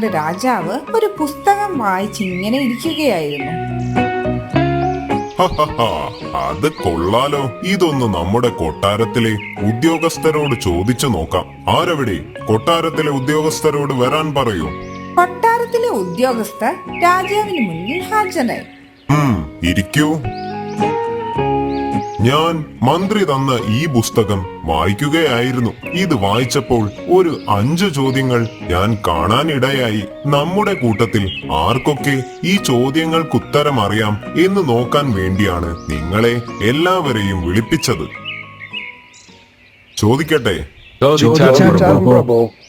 കണ്ട് രാജാവ് ഒരു പുസ്തകം വായിച്ച് ഇങ്ങനെ ഇരിക്കുകയായിരുന്നു. അത് കൊള്ളാലോ. ഇതൊന്ന് നമ്മുടെ കൊട്ടാരത്തിലെ ഉദ്യോഗസ്ഥരോട് ചോദിച്ചു നോക്കാം. ആരവിടെ? കൊട്ടാരത്തിലെ ഉദ്യോഗസ്ഥരോട് വരാൻ പറയൂ. കൊട്ടാരത്തിലെ ഉദ്യോഗസ്ഥർ രാജാവിന് മുന്നിൽ ഹാജരായി. ഇരിക്കൂ. ഞാൻ മന്ത്രി തന്ന ഈ പുസ്തകം വായിക്കുകയായിരുന്നു. ഇത് വായിച്ചപ്പോൾ ഒരു 5 ചോദ്യങ്ങൾ ഞാൻ കാണാനിടയായി. നമ്മുടെ കൂട്ടത്തിൽ ആർക്കൊക്കെ ഈ ചോദ്യങ്ങൾക്കുത്തരം അറിയാം എന്ന് നോക്കാൻ വേണ്ടിയാണ് നിങ്ങളെ എല്ലാവരെയും വിളിപ്പിച്ചത്. ചോദിക്കട്ടെ?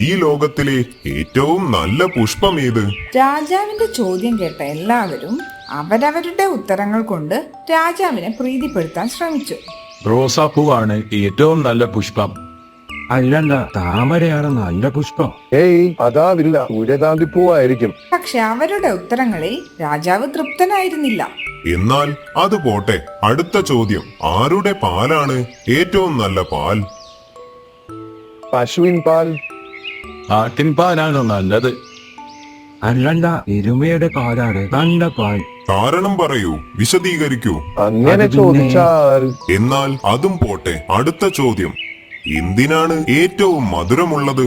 ഈ ലോകത്തിലെ ഏറ്റവും നല്ല പുഷ്പം ഏത്? രാജാവിന്റെ ചോദ്യം കേട്ട എല്ലാവരും അവരവരുടെ ഉത്തരങ്ങൾ കൊണ്ട് രാജാവിനെ പ്രീതിപ്പെടുത്താൻ ശ്രമിച്ചു. റോസാപ്പൂവാണ് ഏറ്റവും നല്ല പുഷ്പം. അല്ലല്ല, താമരയാണ് നല്ല പുഷ്പം. അതാവില്ല, സൂര്യകാന്തിപ്പൂവായിരിക്കും. പക്ഷെ അവരുടെ ഉത്തരങ്ങളിൽ രാജാവ് തൃപ്തനായിരുന്നില്ല. എന്നാൽ അത് പോട്ടെ. അടുത്ത ചോദ്യം, ആരുടെ പാലാണ് ഏറ്റവും നല്ല പാൽ? പശുവിൻ പാൽ. ആട്ടിൻ പാലാണ് നല്ലത്. അല്ലല്ല, എരുമയുടെ പാലാണ് നല്ല പാൽ. കാരണം പറയൂ, വിശദീകരിക്കൂ. അങ്ങനെ ചോദിച്ചാൽ എന്നാൽ അതും പോട്ടെ. അടുത്ത ചോദ്യം, എന്തിനാണ് ഏറ്റവും മധുരമുള്ളത്?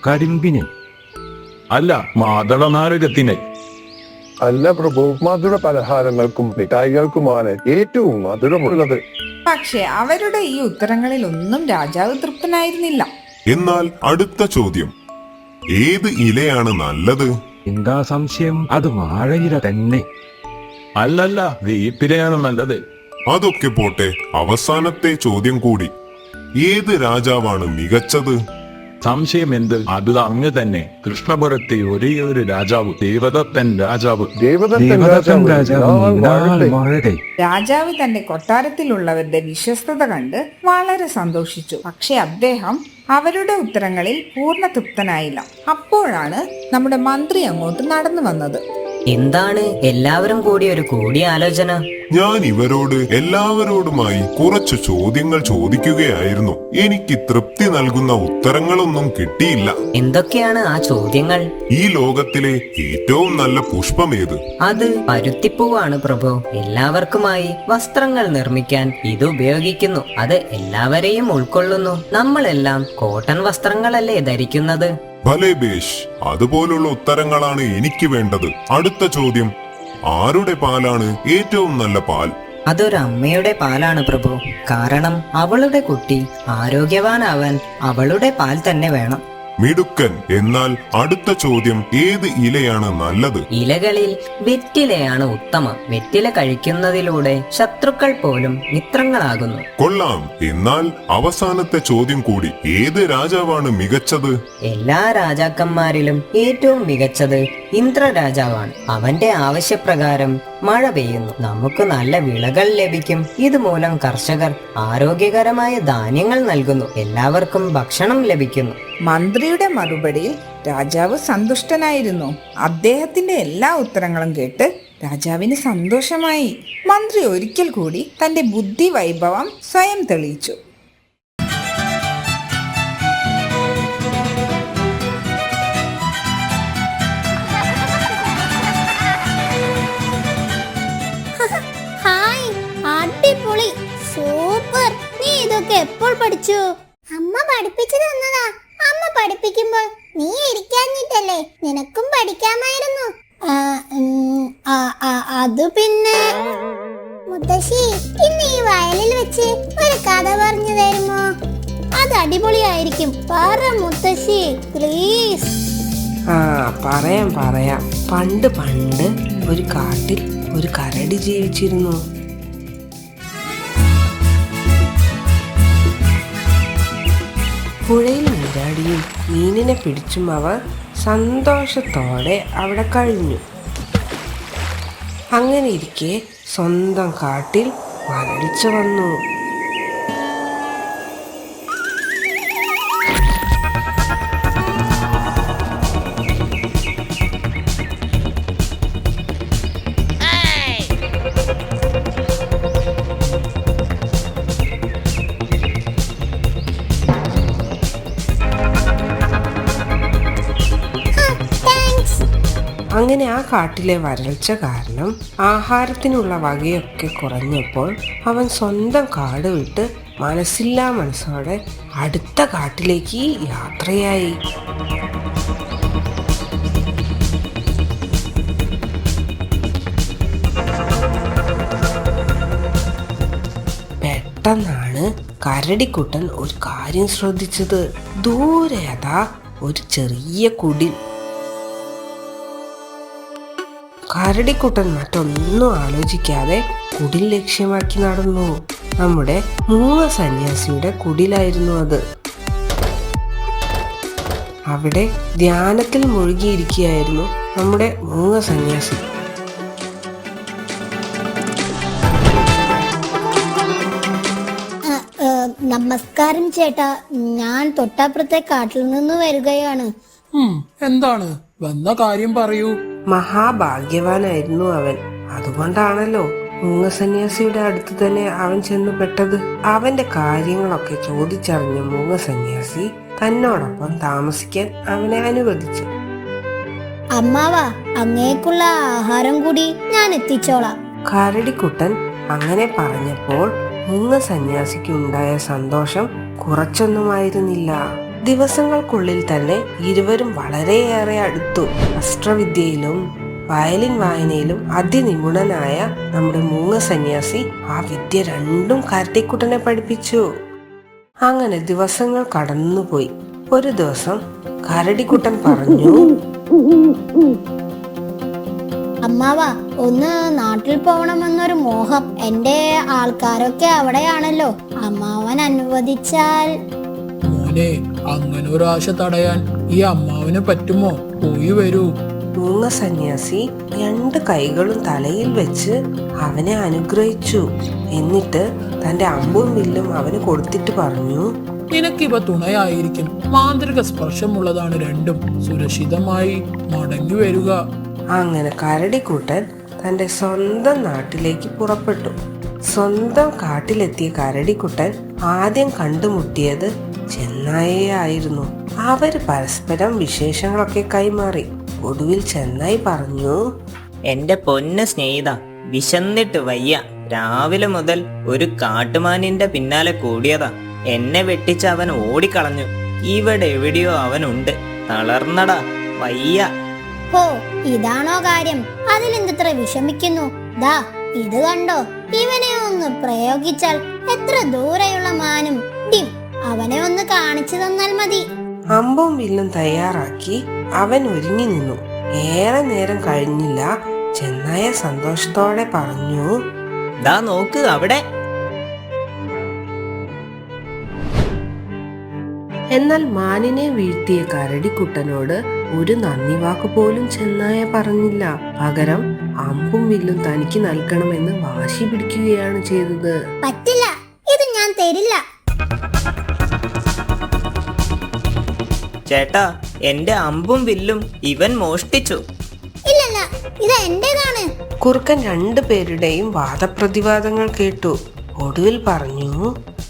കരിമ്പിന്. അല്ല, മാതളനാരകത്തിന്. അല്ല പ്രഭു, മധുര പലഹാരങ്ങൾക്കും മിഠായികൾക്കുമാണ് ഏറ്റവും മധുരമുള്ളത്. പക്ഷെ അവരുടെ ഈ ഉത്തരങ്ങളിൽ ഒന്നും രാജാവ് തൃപ്തനായിരുന്നില്ല. എന്നാൽ അടുത്ത ചോദ്യം, ഏത് ഇലയാണ് നല്ലത്? എന്താ സംശയം? അത് വാഴയില തന്നെ. അല്ലല്ല, വേപ്പിലയാണ് നല്ലത്. അതൊക്കെ പോട്ടെ. അവസാനത്തെ ചോദ്യം കൂടി, ഏത് രാജാവാണ് മികച്ചത്? സംശയം എന്ത്? അത് അങ്ങ് തന്നെ. കൃഷ്ണപുരത്തെ ഒരേ ഒരു രാജാവ്, ദേവദത്തൻ രാജാവ്. ദേവദത്തൻ രാജാവ്. രാജാവ് തന്റെ കൊട്ടാരത്തിലുള്ളവരുടെ വിശ്വസ്തത കണ്ട് വളരെ സന്തോഷിച്ചു. പക്ഷെ അദ്ദേഹം അവരുടെ ഉത്തരങ്ങളിൽ പൂർണ്ണ തൃപ്തനായില്ല. അപ്പോഴാണ് നമ്മുടെ മന്ത്രി അങ്ങോട്ട് നടന്നു വന്നത്. എന്താണ് എല്ലാവരും കൂടി ഒരു കൂടിയാലോചന? ഞാൻ ഇവരോട് എല്ലാവരോടുമായി കുറച്ചു ചോദ്യങ്ങൾ ചോദിക്കുകയായിരുന്നു. എനിക്ക് തൃപ്തി നൽകുന്ന ഉത്തരങ്ങളൊന്നും കിട്ടിയില്ല. എന്തൊക്കെയാണ് ആ ചോദ്യങ്ങൾ? ഈ ലോകത്തിലെ ഏറ്റവും നല്ല പുഷ്പം ഏത്? അത് പരുത്തിപ്പൂവാണ് പ്രഭു. എല്ലാവർക്കുമായി വസ്ത്രങ്ങൾ നിർമ്മിക്കാൻ ഇത് ഉപയോഗിക്കുന്നു. അത് എല്ലാവരെയും ഉൾക്കൊള്ളുന്നു. നമ്മളെല്ലാം കോട്ടൺ വസ്ത്രങ്ങളല്ലേ ധരിക്കുന്നത്? ഭലേ ബേഷ്, അതുപോലുള്ള ഉത്തരങ്ങളാണ് എനിക്ക് വേണ്ടത്. അടുത്ത ചോദ്യം, ആരുടെ പാലാണ് ഏറ്റവും നല്ല പാൽ? അതൊരു അമ്മയുടെ പാലാണ് പ്രഭു. കാരണം അവളുടെ കുട്ടി ആരോഗ്യവാനാവാൻ അവളുടെ പാൽ തന്നെ വേണം. മിടുക്കൻ. എന്നാൽ അടുത്ത ചോദ്യം, ഏത് ഇലയാണ് നല്ലത്? ഇലകളിൽ വെറ്റിലയാണ് ഉത്തമം. വെറ്റില കഴിക്കുന്നതിലൂടെ ശത്രുക്കൾ പോലും മിത്രങ്ങളാകുന്നു. കൊള്ളാം. എന്നാൽ അവസാനത്തെ ചോദ്യം കൂടി, ഏത് രാജാവാണ് മികച്ചത്? എല്ലാ രാജാക്കന്മാരിലും ഏറ്റവും മികച്ചത് ഇന്ദ്രരാജാവാണ്. അവന്റെ ആവശ്യപ്രകാരം മഴ പെയ്യുന്നു, നമുക്ക് നല്ല വിളകൾ ലഭിക്കും. ഇതുമൂലം കർഷകർ ആരോഗ്യകരമായ ധാന്യങ്ങൾ നൽകുന്നു, എല്ലാവർക്കും ഭക്ഷണം ലഭിക്കുന്നു. മന്ത്രിയുടെ മറുപടിയിൽ രാജാവ് സന്തുഷ്ടനായിരുന്നു. അദ്ദേഹത്തിന്റെ എല്ലാ ഉത്തരങ്ങളും കേട്ട് രാജാവിന് സന്തോഷമായി. മന്ത്രി ഒരിക്കൽ കൂടി തന്റെ ബുദ്ധി വൈഭവം സ്വയം തെളിയിച്ചു. അടിപൊളി, സൂപ്പർ. നീ ഇതൊക്കെ എപ്പോൾ പഠിച്ചു? അമ്മ പഠിപ്പിച്ചു തന്നതാ. അമ്മ പഠിപ്പിക്കുമ്പോൾ നീ ഇരിക്കാഞ്ഞിട്ടല്ലേ? നിനക്കും പഠിക്കാമായിരുന്നു. അത് പിന്നെ മുത്തശ്ശി, ഇന്ന് ഈ വയലിൽ വെച്ച് ഒരു കഥ പറഞ്ഞു തരുമോ? അത് അടിപൊളിയായിരിക്കും. പറ മുത്തശ്ശി, പ്ലീസ്. പറയാം. പണ്ട് ഒരു കാട്ടിൽ ഒരു കരടി ജീവിച്ചിരുന്നു. പുഴയിൽ നീരാടിയും മീനിനെ പിടിച്ചും അവർ സന്തോഷത്തോടെ അവിടെ കഴിഞ്ഞു. അങ്ങനെ ഇരിക്കെ സ്വന്തം കാട്ടിൽ വരൾച്ച വന്നു. അങ്ങനെ ആ കാട്ടിലെ വരൾച്ച കാരണം ആഹാരത്തിനുള്ള വകയൊക്കെ കുറഞ്ഞപ്പോൾ അവൻ സ്വന്തം കാട് വിട്ട് മനസ്സില്ലാ മനസ്സോടെ അടുത്ത കാട്ടിലേക്ക് യാത്രയായി. പെട്ടെന്നാണ് കരടിക്കുട്ടൻ ഒരു കാര്യം ശ്രദ്ധിച്ചത്. ദൂരെ അതാ ഒരു ചെറിയ കുടിൽ. കരടിക്കുട്ടൻ മറ്റൊന്നും ആലോചിക്കാതെ കുടിൽ ലക്ഷ്യമാക്കി നടന്നു. നമ്മുടെ മൂങ്ങ സന്യാസിയുടെ കുടിലായിരുന്നു അത്. അവിടെ ധ്യാനത്തിൽ മുഴുകിയിരിക്കുകയായിരുന്നു നമ്മുടെ മൂങ്ങ സന്യാസി. നമസ്കാരം ചേട്ടാ, ഞാൻ തൊട്ടപ്പുറത്തെ കാട്ടിൽ നിന്ന് വരികയാണ്. എന്താണ് വന്ന കാര്യം പറയൂ. മഹാഭാഗ്യവാനായിരുന്നു അവൻ. അതുകൊണ്ടാണല്ലോ മൂങ്ങ സന്യാസിയുടെ അടുത്ത് തന്നെ അവൻ ചെന്ന് പെട്ടത്. അവന്റെ കാര്യങ്ങളൊക്കെ ചോദിച്ചറിഞ്ഞ മൂങ്ങ സന്യാസി തന്നോടൊപ്പം താമസിക്കാൻ അവനെ അനുവദിച്ചു. അമ്മാവാ, അങ്ങേക്കുള്ള ആഹാരം കൂടി ഞാൻ എത്തിച്ചോളാം. കരടിക്കുട്ടൻ അങ്ങനെ പറഞ്ഞപ്പോൾ മൂങ്ങ സന്യാസിക്ക് ഉണ്ടായ സന്തോഷം കുറച്ചൊന്നുമായിരുന്നില്ല. ദിവസങ്ങൾക്കുള്ളിൽ തന്നെ ഇരുവരും വളരെയേറെ അടുത്തു. അസ്ത്രവിദ്യയിലും വയലിൻ വായനയിലും അതിനിപുണനായ നമ്മുടെ മൂങ്ങ സന്യാസി ആ വിദ്യ രണ്ടും കരടിക്കുട്ടനെ പഠിപ്പിച്ചു. അങ്ങനെ ദിവസങ്ങൾ കടന്നുപോയി. ഒരു ദിവസം കരടിക്കുട്ടൻ പറഞ്ഞു, അമ്മാവാ, ഒന്ന് നാട്ടിൽ പോകണമെന്നൊരു മോഹം. എന്റെ ആൾക്കാരൊക്കെ അവിടെയാണല്ലോ. അമ്മാവൻ അനുവദിച്ചാൽ. മോനെ, അങ്ങനെ ഒരു ആശ തടയാൻ ഈ അമ്മാവന് പറ്റുമോ? പോയി വരൂ. മൂങ്ങ സന്യാസി 2 കൈകളും തലയിൽ വെച്ച് അവനെ അനുഗ്രഹിച്ചു. എന്നിട്ട് തന്റെ അമ്പും വില്ലും അവന് കൊടുത്തിട്ട് പറഞ്ഞു, നിനക്കിവ തുണയായിരിക്കും. മാന്ത്രിക സ്പർശമുള്ളതാണ് രണ്ടും. സുരക്ഷിതമായി മടങ്ങി വരിക. അങ്ങനെ കരടിക്കുട്ടൻ തന്റെ സ്വന്തം നാട്ടിലേക്ക് പുറപ്പെട്ടു. സ്വന്തം കാട്ടിലെത്തിയ കരടിക്കുട്ടൻ ആദ്യം കണ്ടുമുട്ടിയത് ചെന്നായയായിരുന്നു. അവര് പരസ്പരം വിശേഷങ്ങളൊക്കെ കൈമാറി. ഒടുവിൽ ചെന്നായി പറഞ്ഞു, എന്റെ പൊന്ന് സ്നേഹിത, വിശന്നിട്ട് വയ്യ. രാവിലെ മുതൽ ഒരു കാട്ടുമാനിന്റെ പിന്നാലെ കൂടിയതാ. എന്നെ വെട്ടിച്ച് അവൻ ഓടിക്കളഞ്ഞു. ഇവിടെ എവിടെയോ അവനുണ്ട്. തളർന്നടാ, വയ്യ. ഹോ, ഇതാണോ കാര്യം? അതിലെന്തത്ര വിഷമിക്കുന്നു? ദാ ഇത് കണ്ടോ? ഇവനെ ഒന്ന് പ്രയോഗിച്ചാൽ എത്ര ദൂരെയുള്ള മാനും ഡിം അവനെ ഒന്ന് കാണിച്ചു തന്നാൽ മതി. അമ്പും വില്ലും തയ്യാറാക്കി അവൻ ഒരുങ്ങി നിന്നു. ഏറെ നേരം കഴിഞ്ഞില്ല. ചെന്നായ സന്തോഷത്തോടെ പറഞ്ഞു, ദാ നോക്ക് അവിടെ. എന്നാൽ മാനിനെ വീഴ്ത്തിയ കരടിക്കുട്ടനോട് ഒരു നന്ദി വാക്ക് പോലും ചെന്നായ പറഞ്ഞില്ല. പകരം അമ്പും വില്ലും തനിക്ക് നൽകണമെന്ന് വാശി പിടിക്കുകയാണ് ചെയ്തത്. പറ്റില്ല, ഇത് ഞാൻ തരില്ല. ചേട്ടാ, എന്റെ അമ്പും വില്ലും ഇവൻ മോഷ്ടിച്ചു. ഇല്ലല്ല, ഇത് എന്റേതാണ്. കുറുക്കൻ 2 പേരുടെയും വാദപ്രതിവാദങ്ങൾ കേട്ടു. ഒടുവിൽ പറഞ്ഞു,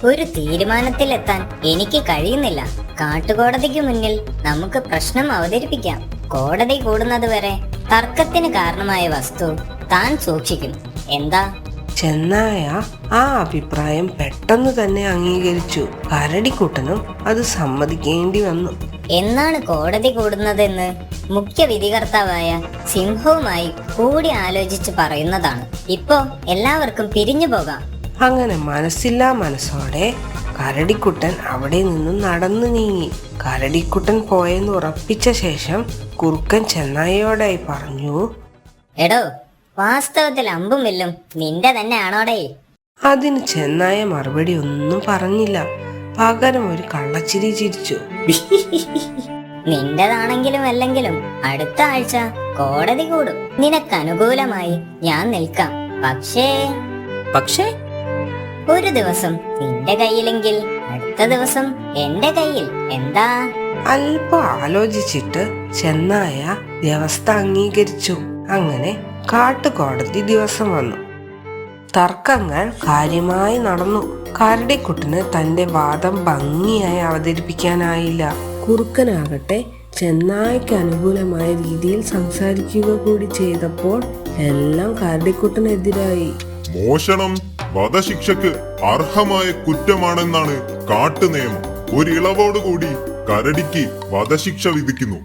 ഒരു തീരുമാനത്തിലെത്താൻ എനിക്ക് കഴിയുന്നില്ല. കാട്ടുകോടതിക്ക് മുന്നിൽ നമുക്ക് പ്രശ്നം അവതരിപ്പിക്കാം. കോടതി കൂടുന്നത് വരെ തർക്കത്തിന് കാരണമായ വസ്തു താൻ സൂക്ഷിക്കും. എന്താ? ചെന്നായ ആ അഭിപ്രായം പെട്ടെന്ന് തന്നെ അംഗീകരിച്ചു. കരടിക്കുട്ടനും അത് സമ്മതിക്കേണ്ടി വന്നു. എന്നാണ് കോടതി കൂടുന്നതെന്ന് മുഖ്യ വിധികർത്താവായ സിംഹവുമായി കൂടി ആലോചിച്ച് പറയുന്നതാണ്. ഇപ്പോ എല്ലാവർക്കും പിരിഞ്ഞു പോകാം. അങ്ങനെ മനസ്സില്ലാ മനസ്സോടെ കരടിക്കുട്ടൻ അവിടെ നിന്നും നടന്നു നീങ്ങി. കരടിക്കുട്ടൻ പോയെന്ന് ഉറപ്പിച്ച ശേഷം കുറുക്കൻ ചെന്നായയോടായി പറഞ്ഞു, എടോ, വാസ്തവത്തിൽ അമ്പും വില്ലും നിന്റെ തന്നെ ആണോടേ? അതിന് ചെന്നായ മറുപടി ഒന്നും പറഞ്ഞില്ല. പകരം ഒരു കള്ളച്ചിരി ചിരിച്ചു. നിന്റേതാണെങ്കിലും അല്ലെങ്കിലും അടുത്ത ആഴ്ച കോടതി കൂടും. നിനക്ക് അനുകൂലമായി ഞാൻ നിൽക്കാം. പക്ഷേ ഒരു ദിവസം നിന്റെ കയ്യിലെങ്കിൽ അടുത്ത ദിവസം എന്റെ കയ്യിൽ. എന്താ? അല്പം ആലോചിച്ചിട്ട് ചെന്നായ വ്യവസ്ഥ അംഗീകരിച്ചു. അങ്ങനെ കാട്ടുകോടതി ദിവസം വന്നു. തർക്കങ്ങൾ കാര്യമായി നടന്നു. കരടിക്കുട്ടന് തന്റെ വാദം ഭംഗിയായി അവതരിപ്പിക്കാനായില്ല. കുറുക്കനാകട്ടെ ചെന്നായ്ക്ക് അനുകൂലമായ രീതിയിൽ സംസാരിക്കുക കൂടി ചെയ്തപ്പോൾ എല്ലാം കരടിക്കുട്ടനെതിരായി. മോഷണം വധശിക്ഷക്ക് അർഹമായ കുറ്റമാണെന്നാണ് കാട്ടുനിയമം. ഒരു ഇളവോടുകൂടി കരടിക്ക് വധശിക്ഷ വിധിക്കുന്നു.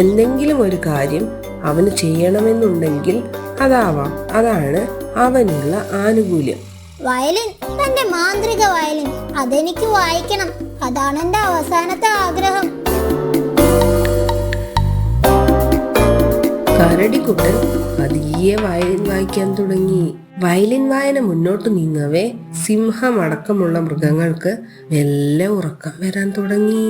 എന്തെങ്കിലും ഒരു കാര്യം അവന് ചെയ്യണമെന്നുണ്ടെങ്കിൽ അതാവാം. അതാണ് അവനുള്ള ആനുകൂല്യം. വയലിൻ, തന്റെ മാന്ത്രിക വയലിൻ, അതെനിക്ക് വായിക്കണം. അതാണ് എന്റെ അവസാനത്തെ ആഗ്രഹം. കരടിക്കുട്ടൻ പതിയെ വയലിൻ വായിക്കാൻ തുടങ്ങി. വയലിൻ വായന മുന്നോട്ട് നീങ്ങവേ സിംഹമടക്കമുള്ള മൃഗങ്ങൾക്ക് മെല്ലെ ഉറക്കം വരാൻ തുടങ്ങി.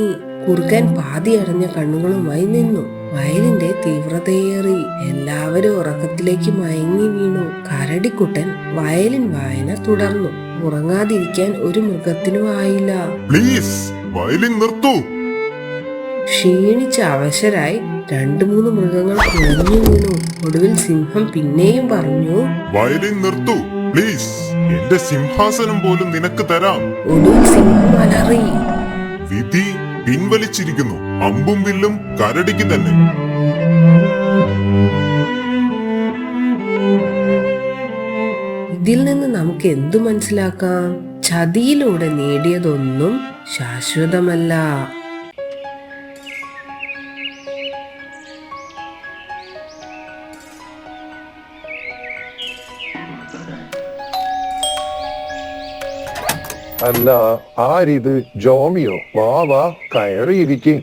കുറുക്കൻ പാതി അടഞ്ഞ കണ്ണുകളുമായി നിന്നു. വയലിന്റെ തീവ്രതയേറി എല്ലാവരും ഉറക്കത്തിലേക്ക് മയങ്ങി വീണു. കരടിക്കുട്ടൻ വയലിൻ വായന തുടർന്നു. ഉറങ്ങാതിരിക്കാൻ ഒരു മൃഗത്തിനും ആയില്ല. പ്ലീസ് വയലിൻ നിർത്തൂ. ക്ഷീണിച്ച അവശരായി 2-3 മൃഗങ്ങൾ കുഴഞ്ഞു വീണു. ഒടുവിൽ സിംഹം പിന്നെയും പറഞ്ഞു, വയലിൻ നിർത്തൂ പ്ലീസ്. എന്റെ സിംഹാസനം പോലും നിനക്ക് തരാം. ഒടുവിൽ സിംഹം അലറി. വിധി പിൻവലിച്ചിരിക്കുന്നു. അമ്പും വില്ലും കരടിക്ക് തന്നെ. ഇതിൽ നിന്ന് നമുക്ക് എന്തു മനസ്സിലാക്കാം? ചതിയിലൂടെ നേടിയതൊന്നും ശാശ്വതമല്ല. അല്ല, ആരിത്? ജോമിയോ? വാ കയറിയിരിക്കും.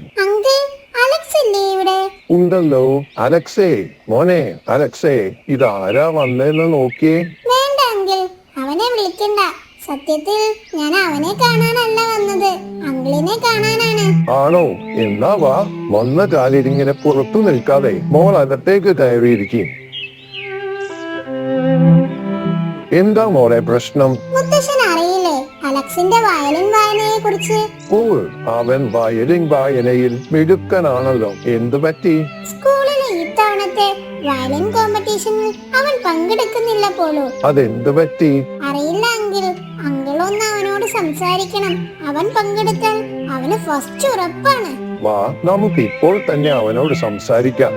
ഉണ്ടല്ലോ. അലക്സേ, മോനെ അലക്സേ, ഇതാരാ വന്നേന്ന് നോക്കിയേ. വേണ്ട അങ്കിൾ, അവനെ വിളിക്കണ്ട. സത്യത്തിൽ ഞാൻ അവനെ കാണാനല്ല വന്നത്, അങ്കിളിനെ കാണാനാണ്. ആണോ? എന്നാ വാ. വന്ന കാലിരിങ്ങനെ പുറത്തു നിൽക്കാതെ മോൾ അകത്തേക്ക് കയറിയിരിക്കും. എന്താ മോളെ പ്രശ്നം? മുത്തശ്ശൻ അറിയില്ലേ അലക്സിന്റെ വയലിൻ വായനയെ കുറിച്ച്? ഓ, അവൻ വയലിൻ വായനയിൽ മിടുക്കനാണല്ലോ. എന്തു പറ്റി? സ്കൂളിലെ ഇത്തവണത്തെ വയലിൻ കോമ്പറ്റീഷനിൽ അവൻ പങ്കെടുക്കുന്നില്ല പോലും. അതെന്തു പറ്റി? അറിയില്ല അങ്കിൾ. അങ്കിൾ ഒന്ന് അവനോട് സംസാരിക്കണം. അവൻ പങ്കെടുത്താൽ അവന് ഫസ്റ്റ് ഉറപ്പാണ്. വാ, നമുക്ക് ഇപ്പോൾ തന്നെ അവനോട് സംസാരിക്കാം.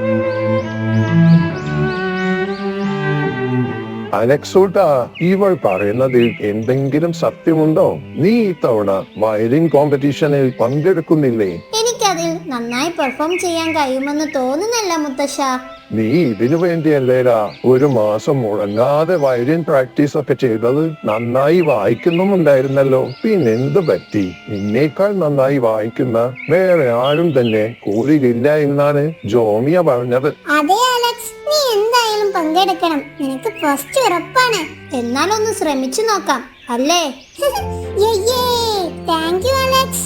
അലക്സൂട്ടാ, ഇവൾ പറയുന്നതിൽ എന്തെങ്കിലും സത്യമുണ്ടോ? നീ ഇത്തവണ വയലിൻ കോമ്പറ്റീഷനിൽ പങ്കെടുക്കുന്നില്ലേ? എനിക്കതിൽ നന്നായി പെർഫോം ചെയ്യാൻ കഴിയുമെന്ന് തോന്നുന്നില്ല മുത്തശ്ശ. നീ ഇതിനു വേണ്ടിയല്ലേടാ 1 മാസം മുടങ്ങാതെ വയലിൻ പ്രാക്ടീസ് ഒക്കെ ചെയ്തത്. നന്നായി വായിക്കുന്നുമുണ്ടായിരുന്നല്ലോ. പിന്നെന്ത് പറ്റി? നിന്നേക്കാൾ നന്നായി വായിക്കുന്ന വേറെ ആരും തന്നെ കൂടിയില്ല എന്നാണ് ജോമിയ പറഞ്ഞത്. അതെ അലക്സ്, നീ എന്തായാലും പങ്കെടുക്കണം. നിനക്ക് ഫസ്റ്റ് ഉറപ്പാണ്. എന്നാലൊന്ന് ശ്രമിച്ചു നോക്കാം, അല്ലേ? Thank you Alex.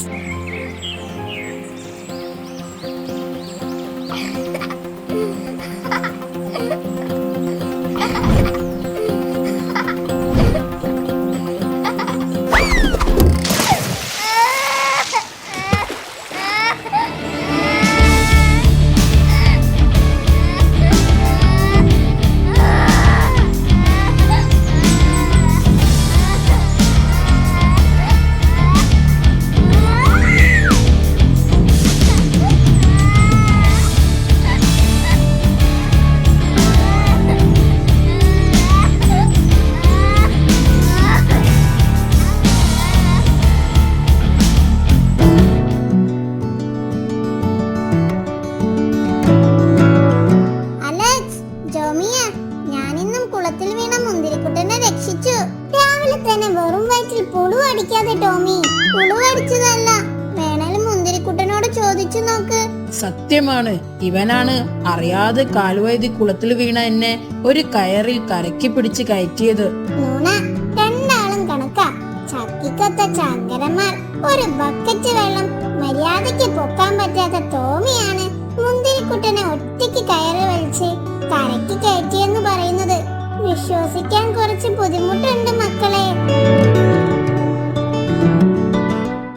സത്യമാണ്, ഇവനാണ് അറിയാതെ കാൽവൈദ്യ കുളത്തിൽ വീണ എന്നെ ഒരു കയറിൽ കരക്കി പിടിച്ച് കയറ്റിയത്. രണ്ടാളും കണക്കാ. ചക്കിക്കൊത്ത ചങ്കരന്മാർ. ഒരു ബക്കറ്റ് വെള്ളം മര്യാദയ്ക്ക് പൊക്കാൻ പറ്റാത്ത ടോമിയാണ് മുന്തിരിക്കുട്ടനെ ഒറ്റയ്ക്ക് കയറി വലിച്ച് കരക്കി കയറ്റിയെന്ന് പറയുന്നത്. വിശ്വസിക്കാൻ കുറച്ച് ബുദ്ധിമുട്ടുണ്ട് മക്കളെ.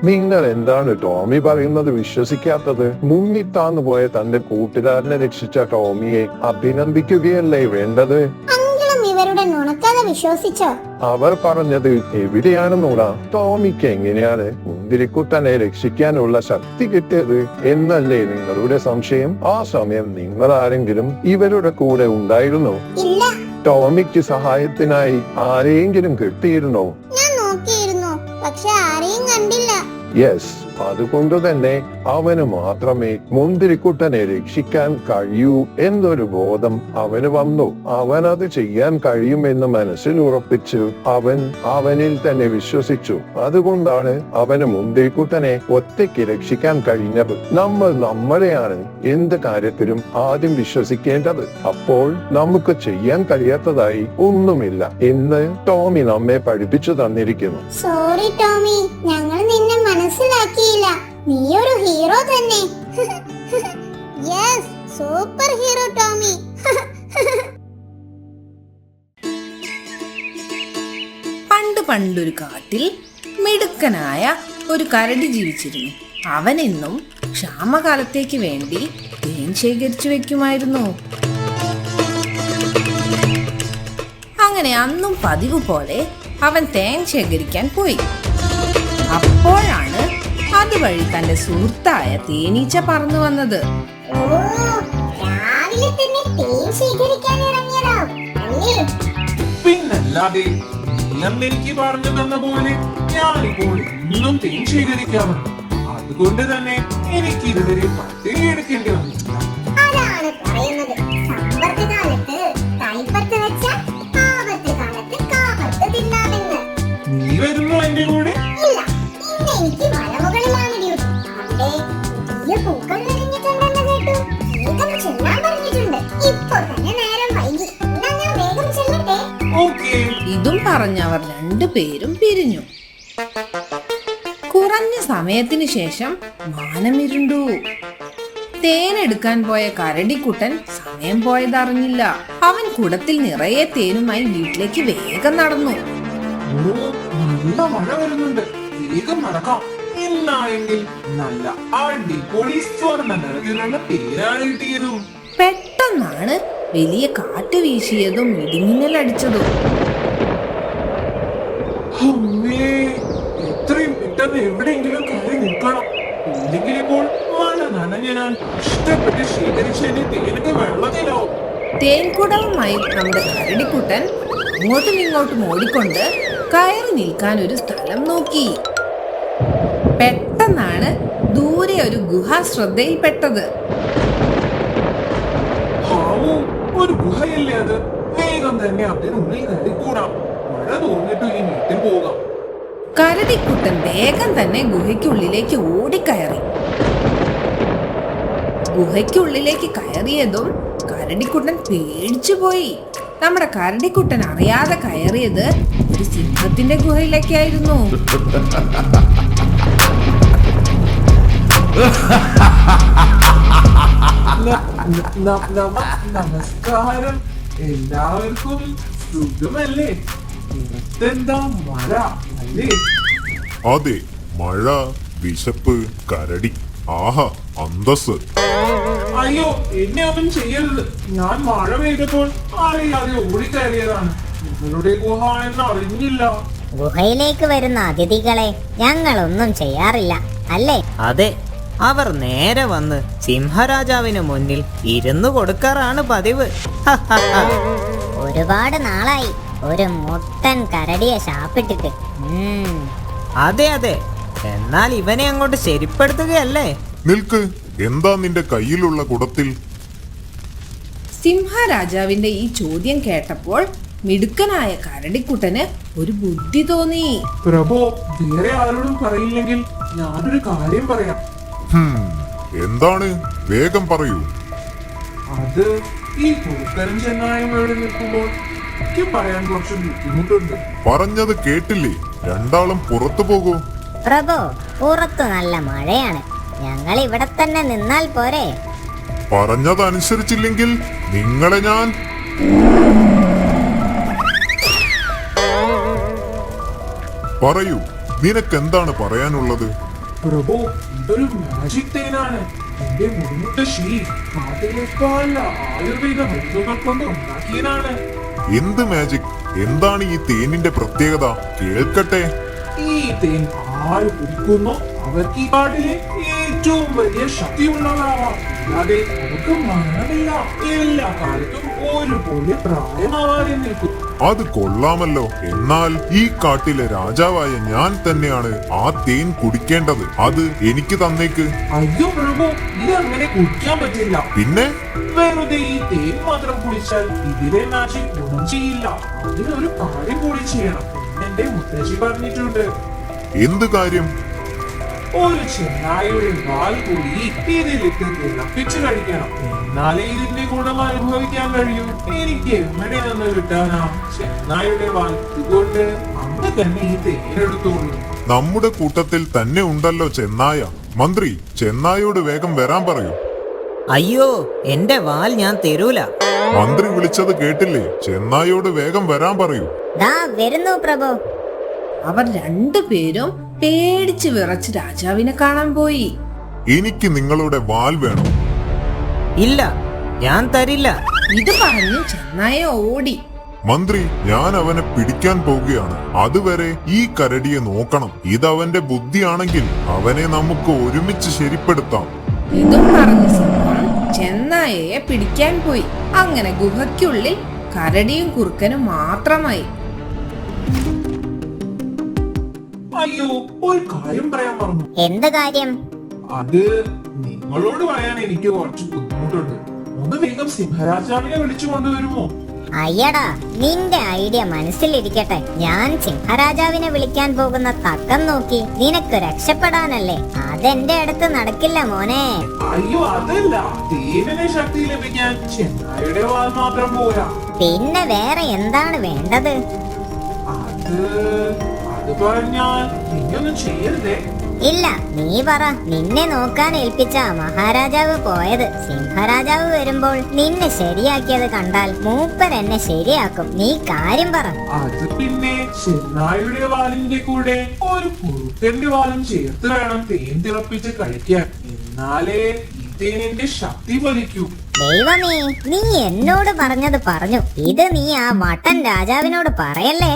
നിങ്ങൾ എന്താണ് ടോമി പറയുന്നത് വിശ്വസിക്കാത്തത്? മുങ്ങിത്താന്നു പോയ തന്റെ കൂട്ടുകാരനെ രക്ഷിച്ച ടോമിയെ അഭിനന്ദിക്കുകയല്ലേ വേണ്ടത്? അങ്കിളും ഇവരുടെ നുണക്കഥ വിശ്വസിച്ചോ? അവർ പറഞ്ഞത് എവിടെയാണെന്നൂടാ? ടോമിക്ക് എങ്ങനെയാണ് മുന്തിരിക്കുട്ടനെ രക്ഷിക്കാനുള്ള ശക്തി കിട്ടിയത് എന്നല്ലേ നിങ്ങളുടെ സംശയം? ആ സമയം നിങ്ങൾ ആരെങ്കിലും ഇവരുടെ കൂടെ ഉണ്ടായിരുന്നോ? ഇല്ല, ടോമിക്ക് സഹായത്തിനായി ആരെയെങ്കിലും കിട്ടിയിരുന്നോ? ഞാൻ നോക്കിയിരുന്നു, പക്ഷെ ആരെയും കണ്ടില്ല. യെസ്, അതുകൊണ്ട് തന്നെ അവന് മാത്രമേ മുന്തിരിക്കുട്ടനെ രക്ഷിക്കാൻ കഴിയൂ എന്നൊരു ബോധം അവന് വന്നു. അവൻ അത് ചെയ്യാൻ കഴിയുമെന്ന് മനസ്സിൽ ഉറപ്പിച്ചു അവനിൽ തന്നെ വിശ്വസിച്ചു. അതുകൊണ്ടാണ് അവന് മുന്തിരിക്കുട്ടനെ ഒറ്റയ്ക്ക് രക്ഷിക്കാൻ കഴിഞ്ഞത്. നമ്മൾ നമ്മളെയാണ് എന്ത് കാര്യത്തിലും ആദ്യം വിശ്വസിക്കേണ്ടത്. അപ്പോൾ നമുക്ക് ചെയ്യാൻ കഴിയാത്തതായി ഒന്നുമില്ല എന്ന് ടോമി നമ്മെ പഠിപ്പിച്ചു തന്നിരിക്കുന്നു. സോറി ടോമി, ഞങ്ങൾ നിന്നെ മനസ്സിലാക്കിയില്ല. നീ ഒരു ഹീറോ തന്നെ. Yes, super hero Tommy. പണ്ടൊരു കാട്ടിൽ മിടുക്കനായ ഒരു കരടി ജീവിച്ചിരുന്നു. അവനെന്നും ക്ഷാമകാലത്തേക്ക് വേണ്ടി തേൻ ശേഖരിച്ചു വെക്കുമായിരുന്നു. അങ്ങനെ അന്നും പതിവ് പോലെ അവൻ തേൻ ശേഖരിക്കാൻ പോയി. അപ്പോഴാണ് അതുവഴി തന്റെ സുഹൃത്തായ തേനീച്ച പറന്നു വന്നത്. പിന്നല്ലാതെ എനിക്ക് പറഞ്ഞു തന്ന പോലെ ഞാനിപ്പോൾ ഇന്നും തേൻ ശേഖരിക്കാറുണ്ട്. അതുകൊണ്ട് തന്നെ എനിക്ക് ഇതുവരെ പട്ടിണി എടുക്കേണ്ടി വന്നിട്ടില്ല. അതാണ് പറയുന്നത്, സമ്പർക്കകാലത്ത് കൈപ്പത്ത് വെച്ച ആപത്ത് കാലത്ത് കാപത്ത് തിന്നാമെന്ന്. നീ വരുന്നു എന്റെ കൂടെ? ഇല്ല, ഇന്ന് എനിക്ക് മലമുകളിലാണ് ഡ്യൂട്ടി. അവിടെ വലിയ പൂക്കൾ നിറഞ്ഞിട്ടുണ്ടെന്ന് കേട്ടു. വേഗം ചെല്ലാൻ പറഞ്ഞിട്ടുണ്ട്. ഇപ്പൊ തന്നെ നേരം വൈകി. എന്നാ ഞാൻ വേഗം ചെല്ലട്ടെ. ഓക്കേ. ഇതും പറഞ്ഞവർ രണ്ടുപേരും പിരിഞ്ഞു. കുറഞ്ഞ സമയത്തിന് ശേഷം മാനമിരുണ്ടു. തേനെടുക്കാൻ പോയ കരടിക്കുട്ടൻ സമയം പോയതറിഞ്ഞില്ല. അവൻ കുടത്തിൽ നിറയെ തേനുമായി വീട്ടിലേക്ക് വേഗം നടന്നു. നല്ല മഴ വരുന്നുണ്ട്, വേഗം നടക്കാം. എന്നായെങ്കിൽ നല്ല അടിപൊളി സ്വർണ്ണ നിറത്തിലുള്ള തേനാണ് കിട്ടിയതും. പെട്ടെന്നാണ് വലിയ കാറ്റ് വീശിയതും ഇടിമിന്നൽ അടിച്ചതും. അമ്മേ, എത്രയും പെട്ടെന്ന് എവിടെയെങ്കിലും കയറി നിൽക്കണം. ഇല്ലെങ്കിൽ ഇപ്പോൾ മഴ നനഞ്ഞ ഞാൻ ഇഷ്ടപ്പെട്ട് ശേഖരിച്ചതിന്റെ തേനൊക്കെ വെള്ളത്തിലോ. തേൻകുടവുമായി നമ്മുടെ കരടിക്കുട്ടൻ അങ്ങോട്ടും ഇങ്ങോട്ടും ഓടിക്കൊണ്ട് കയറി നിൽക്കാൻ ഒരു സ്ഥലം നോക്കി. പെട്ടെന്നാണ് ദൂരെ ഒരു ഗുഹ ശ്രദ്ധയിൽപ്പെട്ടത്. ഹാവൂ, ഒരു ഗുഹയല്ലേ അത്? വേഗം തന്നെ അതിനുള്ളിൽ കയറിക്കൂടാം. മഴ തോന്നിട്ട് ഈ വീട്ടിൽ പോകാം. കരടിക്കുട്ടൻ വേഗം തന്നെ ഗുഹയ്ക്കുള്ളിലേക്ക് ഓടിക്കയറി. ഗുഹയ്ക്കുള്ളിലേക്ക് കയറിയതും കരടിക്കുട്ടൻ പേടിച്ചു പോയി. നമ്മുടെ കരടിക്കുട്ടൻ അറിയാതെ കയറിയത് ഒരു സിംഹത്തിന്റെ ഗുഹയിലേക്കായിരുന്നു. നമസ്കാരം, എല്ലാവർക്കും സുഖമല്ലേ? ഇതെന്താ മഴ അല്ലേ? അതെ, മഴ, വിശപ്പ്, കരടി. ആഹാ, അന്തസ്. അയ്യോ, എന്നെ ഒന്നും ചെയ്യരുത്. ഞാൻ മഴ പെയ്തപ്പോൾ അറിയാതെ ഓടിക്കയറിയതാണ്. നിങ്ങളുടെ ഗുഹ എന്ന് അറിഞ്ഞില്ല. ഗുഹയിലേക്ക് വരുന്ന അതിഥികളെ ഞങ്ങളൊന്നും ചെയ്യാറില്ല, അല്ലേ? അതെ, അവർ നേരെ വന്ന് സിംഹരാജാവിന് മുന്നിൽ ഇരുന്നു കൊടുക്കാറാണ് പതിവ്. ഒരുപാട് നാളായി ഒരു മുട്ടൻ കരടിയെ ശാപ്പിട്ടിട്ട്. അതെ അതെ, എന്നാൽ ഇവനെ അങ്ങോട്ട് ശരിപ്പെടുത്തുകയല്ലേ? നിൽക്ക്, എന്താ നിന്റെ കയ്യിലുള്ള കുടത്തിൽ? സിംഹരാജാവിന്റെ ഈ ചോദ്യം കേട്ടപ്പോൾ മിടുക്കനായ കരടിക്കുട്ടന് ഒരു ബുദ്ധി തോന്നി. പ്രഭു, വേറെ ആരോടും പറയില്ലെങ്കിൽ ഞാനൊരു കാര്യം പറയാം. എന്താണ്? വേഗം പറയൂ. അത് ഈ പൂക്കരം ചെന്നായും ഇവിടെ നിൽക്കുമ്പോൾ എനിക്ക് പറയാൻ കുറച്ച് ബുദ്ധിമുട്ടുണ്ട്. പറഞ്ഞത് കേട്ടില്ലേ? രണ്ടാളും പുറത്തു പോകൂ. പ്രഭു, പുറത്തു നല്ല മഴയാണ്. ഞങ്ങൾ ഇവിടെ തന്നെ നിന്നാൽ പോരെ? പറഞ്ഞതനുസരിച്ചില്ലെങ്കിൽ നിങ്ങളെ ഞാൻ... പറയൂ, നിനക്കെന്താണ് പറയാനുള്ളത്? പ്രഭു, ഇതൊരു മാജിക് തേനാണ്. എന്റെ മുൻമുത്തശ്ശി നാട്ടിലേക്കാൾ ആയുർവേദ മരുന്നുകൾ കൊണ്ട് ഉണ്ടാക്കിയതാണ്. എന്ത് മാജിക്? എന്താണ് ഈ തേനിന്റെ പ്രത്യേകത? കേൾക്കട്ടെ. ഈ തേൻ ആര് കുടിക്കുന്നു അവർക്ക് ഈ കാട്ടിലെ ഏറ്റവും വലിയ ശക്തിയുള്ളവരാവാം. അല്ലാതെ അവർക്ക് മരണമില്ല. എല്ലാ കാലത്തും ഒരുപോലെ പ്രായമാവാതെ നിൽക്കും. അത് കൊള്ളാമല്ലോ. എന്നാൽ ഈ കാട്ടിലെ രാജാവായ ഞാൻ തന്നെയാണ് ആ തേൻ കുടിക്കേണ്ടത്. അത് എനിക്ക് തന്നേക്ക്. അയ്യോ പ്രഭു, ഇത് അങ്ങനെ കുടിക്കാൻ പറ്റില്ല. പിന്നെ വെറുതെ ഈ തേൻ മാത്രം കുടിച്ചാൽ ഇതിലെ മാജിക് ഗുണം ചെയ്യില്ല. അതിനൊരു കാര്യം കൂടി ചെയ്യണം. എന്റെ മുത്തശ്ശി പറഞ്ഞിട്ടുണ്ട്. എന്ത് കാര്യം? ഒരു ചെന്നായുടെ വാൽ കൂടി ഇതിലിട്ട് തിളപ്പിച്ച് കഴിക്കണം. എന്നാലേ ഇതിന്റെ ഗുണം അനുഭവിക്കാൻ കഴിയൂ. എനിക്ക് എവിടെ നിന്ന് കിട്ടാനാ ചെന്നായുടെ വാൽ? ഇതുകൊണ്ട് അന്ന് തന്നെ ഈ തേനെടുത്തോളൂ. നമ്മുടെ കൂട്ടത്തിൽ തന്നെ ഉണ്ടല്ലോ ചെന്നായ. മന്ത്രി, ചെന്നായോട് വേഗം വരാൻ പറയൂ. അയ്യോ, എന്റെ വാൽ ഞാൻ തരൂല. മന്ത്രി വിളിച്ചത് കേട്ടില്ലേ? ചെന്നായോട് വേഗം വരാൻ പറയൂ. ദാ വരുന്നു പ്രഭു. അവർ രണ്ടുപേരും പേടിച്ച് വിറച്ച് രാജാവിനെ കാണാൻ പോയി. എനിക്ക് നിങ്ങളുടെ വാൽ വേണം. ഇല്ല, ഞാൻ തരില്ല. ഇത് പറഞ്ഞ് ചെന്നായ ഓടി. മന്ത്രി, ഞാൻ അവനെ പിടിക്കാൻ പോവുകയാണ്. അതുവരെ ഈ കരടിയെ നോക്കണം. ഇതവന്റെ ബുദ്ധിയാണെങ്കിൽ അവനെ നമുക്ക് ഒരുമിച്ച് ശരിപ്പെടുത്താം. ഇതും പറഞ്ഞ് സിംഹം ചെന്നായയെ പിടിക്കാൻ പോയി. അങ്ങനെ ഗുഹയ്ക്കുള്ളിൽ കരടിയും കുറുക്കനും മാത്രമായി. അയ്യോ, ഒരു കാര്യം പറയാൻ പറഞ്ഞു. എന്ത് കാര്യം? അത് നിങ്ങളോട് പറയാൻ എനിക്ക് കുറച്ച് ബുദ്ധിമുട്ടുണ്ട്. ഒന്ന് വേഗം സിംഹരാജാവിനെ വിളിച്ചു കൊണ്ടുവരുമോ? അയ്യടാ, നിന്റെ ഐഡിയ മനസ്സിലിരിക്കട്ടെ. ഞാൻ സിംഹരാജാവിനെ വിളിക്കാൻ പോകുന്ന തക്കം നോക്കി നിനക്ക് രക്ഷപ്പെടാനല്ലേ. അതെന്റെ അടുത്ത് നടക്കില്ല മോനെ. അയ്യോ, അതല്ല. തേനിനെ ശക്തി ലഭിക്കാൻ ചെന്നായുടെ വാൽ മാത്രം പോരാ. പിന്നെ വേറെ എന്താണ് വേണ്ടത്? അത് പറഞ്ഞാൽ നീയൊന്നും ചെയ്യരുതേ. ഇല്ല, നീ പറ. നിന്നെ നോക്കാൻ ഏൽപ്പിച്ച മഹാരാജാവ് പോയത്. സിംഹരാജാവ് വരുമ്പോൾ നിന്നെ ശരിയാക്കിയത് കണ്ടാൽ മൂപ്പർ എന്നെ ശരിയാക്കും. നീ കാര്യം പറ. അത് പിന്നെ ചെന്നായുടെ വാലിന്റെ കൂടെ ഒരു കുറുക്കന്റെ വാലും ചേർത്ത് വേണം തേൻ തിളപ്പിച്ച് കഴിക്കാൻ. എന്നാലേ ഈ തേനിന്റെ ശക്തി ഫലിക്കൂ. ദൈവമേ, നീ എന്നോട് പറഞ്ഞത് പറഞ്ഞു. ഇത് നീ ആ വട്ടൻ രാജാവിനോട് പറയല്ലേ.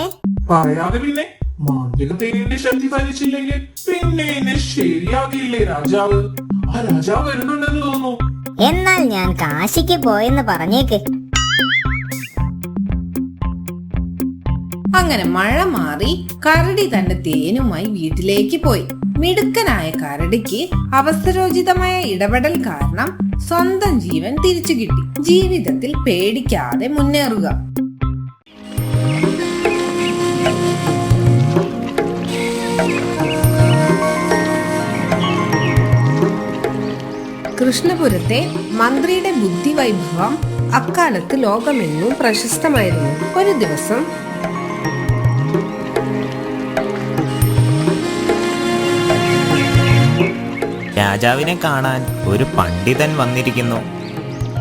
പറയാതെ പിന്നെ മാന്ത്രിക തേനിന്റെ ശക്തി ഫലിച്ചില്ലെങ്കിൽ പിന്നെ എന്നെ ശരിയാകില്ലേ രാജാവ്? ആ രാജാവ് വരുന്നുണ്ടെന്ന് തോന്നുന്നു. എന്നാൽ ഞാൻ കാശിക്ക് പോയെന്ന് പറഞ്ഞേക്ക്. അങ്ങനെ മഴ മാറി കരടി തന്റെ തേനുമായി വീട്ടിലേക്ക് പോയി. മിടുക്കനായ കരടിക്ക് അവസരോചിതമായ ഇടപെടൽ കാരണം സ്വന്തം ജീവൻ തിരിച്ചു കിട്ടി. ജീവിതത്തിൽ പേടിക്കാതെ മുന്നേറുക. കൃഷ്ണപുരത്തെ മന്ത്രിയുടെ ബുദ്ധിവൈഭവം അക്കാലത്ത് ലോകമെങ്ങും പ്രശസ്തമായിരുന്നു. ഒരു ദിവസം രാജാവിനെ കാണാൻ ഒരു പണ്ഡിതൻ വന്നിരിക്കുന്നു.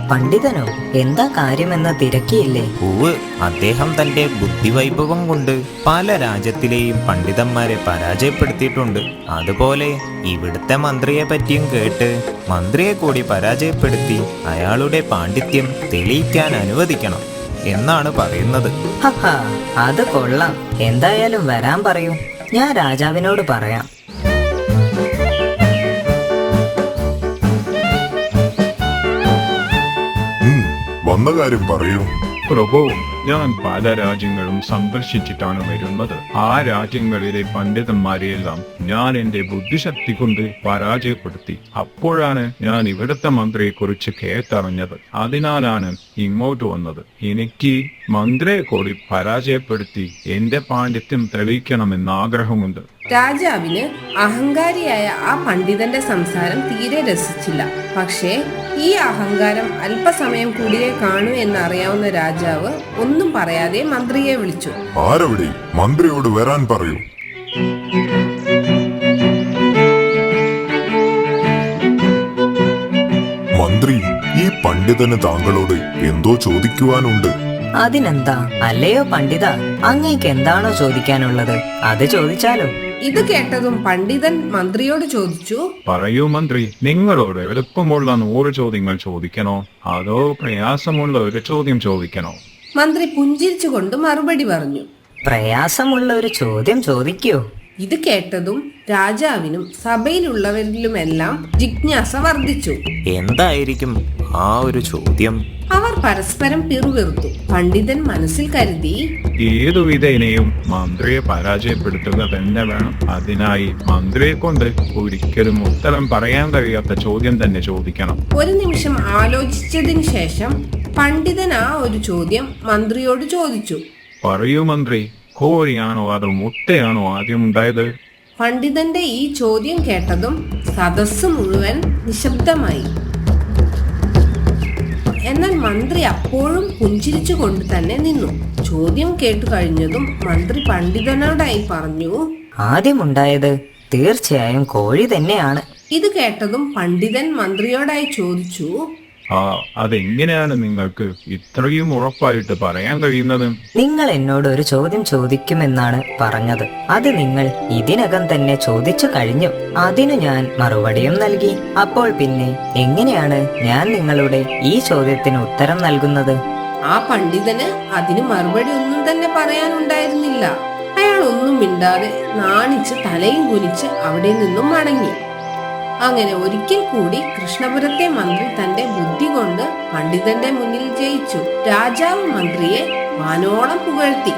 പണ്ഡിതനോ? എന്താ കാര്യമെന്ന് തിരക്കിയില്ലേ? പൂവ്, അദ്ദേഹം തന്റെ ബുദ്ധിവൈഭവം കൊണ്ട് പല രാജ്യത്തിലെയും പണ്ഡിതന്മാരെ പരാജയപ്പെടുത്തിയിട്ടുണ്ട്. അതുപോലെ ഇവിടുത്തെ മന്ത്രിയെ പറ്റിയും കേട്ട് മന്ത്രിയെ കൂടി പരാജയപ്പെടുത്തി അയാളുടെ പാണ്ഡിത്യം തെളിയിക്കാൻ അനുവദിക്കണം എന്നാണ് പറയുന്നത്. ഹഹാ, അത് കൊള്ളാം. എന്തായാലും വരാൻ പറയൂ, ഞാൻ രാജാവിനോട് പറയാം. വന്ന കാര്യം പറയൂ. പ്രഭു, ഞാൻ പല രാജ്യങ്ങളും സന്ദർശിച്ചിട്ടാണ് വരുന്നത്. ആ രാജ്യങ്ങളിലെ പണ്ഡിതന്മാരെയെല്ലാം ഞാൻ എന്റെ ബുദ്ധിശക്തി കൊണ്ട് പരാജയപ്പെടുത്തി. അപ്പോഴാണ് ഞാൻ ഇവിടുത്തെ മന്ത്രിയെ കുറിച്ച് കേട്ടറിഞ്ഞത്. അതിനാലാണ് ഇങ്ങോട്ട് വന്നത്. എനിക്ക് മന്ത്രിയെ കൂടി പരാജയപ്പെടുത്തി എന്റെ പാണ്ഡിത്യം തെളിയിക്കണമെന്ന് ആഗ്രഹമുണ്ട്. രാജാവിന് അഹങ്കാരിയായ ആ പണ്ഡിതന്റെ സംസാരം തീരെ രസിച്ചില്ല. പക്ഷേ ഈ അഹങ്കാരം അല്പസമയം കൂടിയേ കാണൂ എന്നറിയാവുന്ന രാജാവ് ഒന്നും പറയാതെ മന്ത്രിയെ വിളിച്ചു. ആരവിടെ? മന്ത്രിയോട് വരാൻ പറയൂ. മന്ത്രി, ഈ പണ്ഡിതന് താങ്കളോട് എന്തോ ചോദിക്കുവാനുണ്ട്. അതിനെന്താ? അല്ലയോ പണ്ഡിത, അങ്ങേക്ക് എന്താണോ ചോദിക്കാനുള്ളത് അത് ചോദിച്ചാലോ? ഇത് കേട്ടതും പണ്ഡിതൻ മന്ത്രിയോട് ചോദിച്ചു, പറയൂ മന്ത്രി, നിങ്ങളോട് എളുപ്പമുള്ള 100 ചോദ്യങ്ങൾ ചോദിക്കണോ അതോ പ്രയാസമുള്ള ഒരു ചോദ്യം ചോദിക്കണോ? മന്ത്രി പുഞ്ചിരിച്ചുകൊണ്ട് മറുപടി പറഞ്ഞു. പ്രയാസമുള്ള ഒരു ചോദ്യം ചോദിക്കൂ. ഇത് കേട്ടതും രാജാവിനും സഭയിലുള്ളവരിലുമെല്ലാം ജിജ്ഞാസ വർദ്ധിച്ചു. എന്തായിരിക്കും ആ ഒരു ചോദ്യം? അവർ പരസ്പരം പിറുപിറുത്തു. പണ്ഡിതൻ മനസ്സിൽ കരുതി, ഏതു വിധേനയും മന്ത്രിയെ പരാജയപ്പെടുത്തുക തന്നെ വേണം. അതിനായി മന്ത്രിയെ കൊണ്ട് ഒരിക്കലും ഉത്തരം പറയാൻ കഴിയാത്ത ചോദ്യം തന്നെ ചോദിക്കണം. ഒരു നിമിഷം ആലോചിച്ചതിന് ശേഷം പണ്ഡിതൻ ആ ഒരു ചോദ്യം മന്ത്രിയോട് ചോദിച്ചു. പറയൂ മന്ത്രി, കോഴിയാണോ അതോ മുട്ടയാണോ ആദ്യം ഉണ്ടായത്? പണ്ഡിതന്റെ ഈ ചോദ്യം കേട്ടതും സദസ്സ് മുഴുവൻ നിശബ്ദമായി. എന്നാൽ മന്ത്രി അപ്പോഴും പുഞ്ചിരിച്ചു കൊണ്ട് തന്നെ നിന്നു. ചോദ്യം കേട്ടു കഴിഞ്ഞതും മന്ത്രി പണ്ഡിതനോടായി പറഞ്ഞു, ആദ്യമുണ്ടായത് തീർച്ചയായും കോഴി തന്നെയാണ്. ഇത് കേട്ടതും പണ്ഡിതൻ മന്ത്രിയോടായി ചോദിച്ചു, അതെങ്ങനെയാണ് നിങ്ങൾക്ക് ഇത്രയും ഉറപ്പായിട്ട് പറയാൻ കഴിയുന്നത്? നിങ്ങൾ എന്നോട് ഒരു ചോദ്യം ചോദിക്കുമെന്നാണ് പറഞ്ഞത്. അത് നിങ്ങൾ ഇതിനകം തന്നെ ചോദിച്ചു കഴിഞ്ഞു. അതിനു ഞാൻ മറുപടിയും നൽകി. അപ്പോൾ പിന്നെ എങ്ങനെയാണ് ഞാൻ നിങ്ങളുടെ ഈ ചോദ്യത്തിന് ഉത്തരം നൽകുന്നത്? ആ പണ്ഡിതന് അതിന് മറുപടി ഒന്നും തന്നെ പറയാനുണ്ടായിരുന്നില്ല. അയാൾ ഒന്നും മിണ്ടാതെ നാണിച്ച് തലയും കുനിച്ച് അവിടെ നിന്നും മടങ്ങി. അങ്ങനെ ഒരിക്കൽ കൂടി കൃഷ്ണപുരത്തെ മന്ത്രി തന്റെ ബുദ്ധി കൊണ്ട് പണ്ഡിതന്റെ മുന്നിൽ ജയിച്ചു. രാജാവ് മന്ത്രിയെ വാനോളം പുകഴ്ത്തി.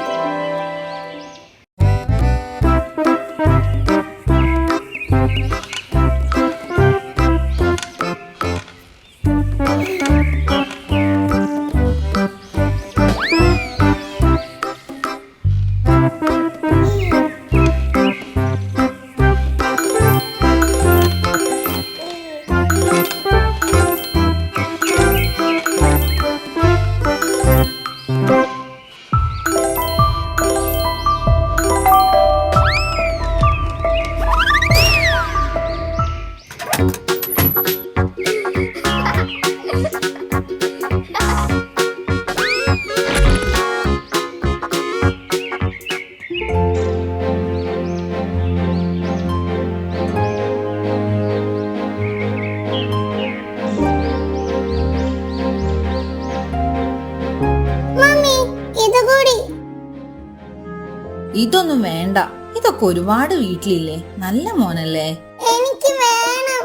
ഇതൊന്നും വേണ്ട, ഇതൊക്കെ ഒരുപാട് വീട്ടിലില്ലേ. നല്ല മോനല്ലേ? എനിക്ക് വേണം,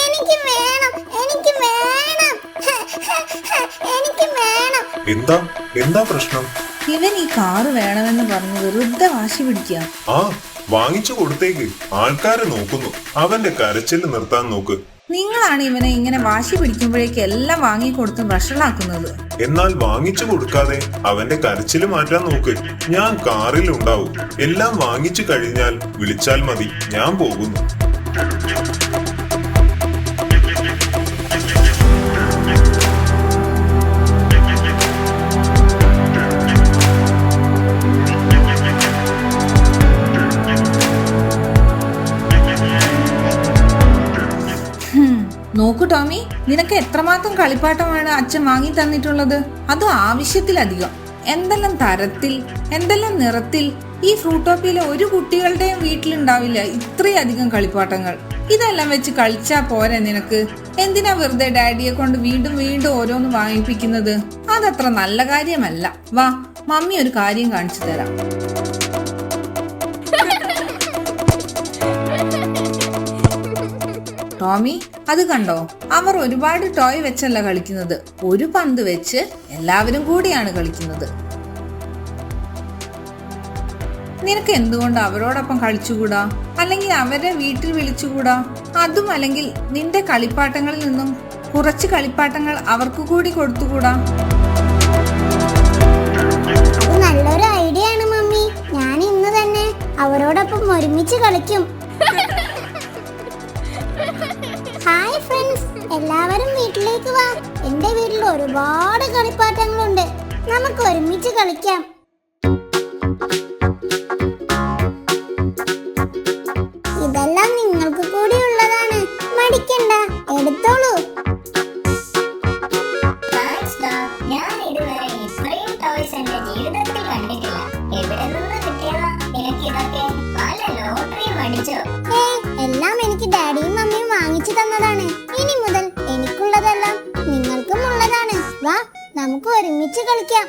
എനിക്ക് വേണം, എനിക്ക് വേണം, എനിക്ക് വേണം. എന്താ പ്രശ്നം? ഇവൻ ഈ കാറ് വേണമെന്ന് പറഞ്ഞ് വെറുതെ വാശി പിടിക്കുക. വാങ്ങിച്ചു കൊടുത്തേക്ക്. ആൾക്കാരെ നോക്കുന്നു. അവന്റെ കരച്ചിൽ നിർത്താൻ നോക്ക്. നിങ്ങളാണ് ഇവനെ ഇങ്ങനെ വാശി പിടിക്കുമ്പോഴേക്ക് എല്ലാം വാങ്ങിക്കൊടുത്ത് വഷളാക്കുന്നത്. എന്നാൽ വാങ്ങിച്ചു കൊടുക്കാതെ അവന്റെ കരച്ചിൽ മാറ്റാൻ നോക്ക്. ഞാൻ കാറിൽ ഉണ്ടാവും. എല്ലാം വാങ്ങിച്ചു കഴിഞ്ഞാൽ വിളിച്ചാൽ മതി. ഞാൻ പോകുന്നു. നോക്കൂ ടോമി, നിനക്ക് എത്രമാത്രം കളിപ്പാട്ടമാണ് അച്ഛൻ വാങ്ങി തന്നിട്ടുള്ളത്. അതും ആവശ്യത്തിലധികം. എന്തെല്ലാം തരത്തിൽ, എന്തെല്ലാം നിറത്തിൽ. ഈ ഫ്രൂട്ടോപ്പിയിലെ ഒരു കുട്ടികളുടെയും വീട്ടിലുണ്ടാവില്ല ഇത്രയധികം കളിപ്പാട്ടങ്ങൾ. ഇതെല്ലാം വെച്ച് കളിച്ചാ പോരെ നിനക്ക്? എന്തിനാ വെറുതെ ഡാഡിയെ കൊണ്ട് വീണ്ടും വീണ്ടും ഓരോന്ന് വാങ്ങിപ്പിക്കുന്നത്? അതത്ര നല്ല കാര്യമല്ല. വാ, മമ്മി ഒരു കാര്യം കാണിച്ചു തരാം. ടോമി, അത് കണ്ടോ? അവർ ഒരുപാട് ടോയ് വെച്ചല്ല കളിക്കുന്നത്. ഒരു പന്ത് വെച്ച് എല്ലാവരും കൂടിയാണ് കളിക്കുന്നത്. നിനക്ക് എന്തുകൊണ്ട് അവരോടൊപ്പം കളിച്ചുകൂടാ? അല്ലെങ്കിൽ അവരെ വീട്ടിൽ വിളിച്ചുകൂടാ? അതും അല്ലെങ്കിൽ നിന്റെ കളിപ്പാട്ടങ്ങളിൽ നിന്നും കുറച്ച് കളിപ്പാട്ടങ്ങൾ അവർക്ക് കൂടി കൊടുത്തുകൂടാ? നല്ലൊരു ഐഡിയ ആണ് മമ്മി. ഞാൻ ഇന്ന് തന്നെ അവരോടൊപ്പം ഒരുമിച്ച് കളിക്കും. ഹായ് ഫ്രണ്ട്സ്, എല്ലാവരും വീട്ടിലേക്ക് വാ. എന്റെ വീട്ടിൽ ഒരുപാട് കളിപ്പാട്ടങ്ങളുണ്ട്. നമുക്ക് ഒരുമിച്ച് കളിക്കാം. ഇതെല്ലാം നിങ്ങൾക്ക് കൂടി ഉള്ളതാണ്. മടിക്കണ്ട, എടുത്തോളൂ. ഞാൻ ഇതുവരെ ഇത്രയും ടോയ്സ് എന്റെ ജീവിതത്തിൽ കണ്ടിട്ടില്ല. എവിടെ നിന്ന് കിട്ടിയതാ നിനക്ക് ഇതൊക്കെ? പല ലോട്ടറിയും അടിച്ചോ? എല്ലാം എനിക്ക് ഡാഡിയും മമ്മിയും വാങ്ങിച്ചു തന്നതാണ്. ഇനി മുതൽ എനിക്കുള്ളതെല്ലാം നിങ്ങൾക്കും ഉള്ളതാണ്. വാ, നമുക്ക് ഒരുമിച്ച് കളിക്കാം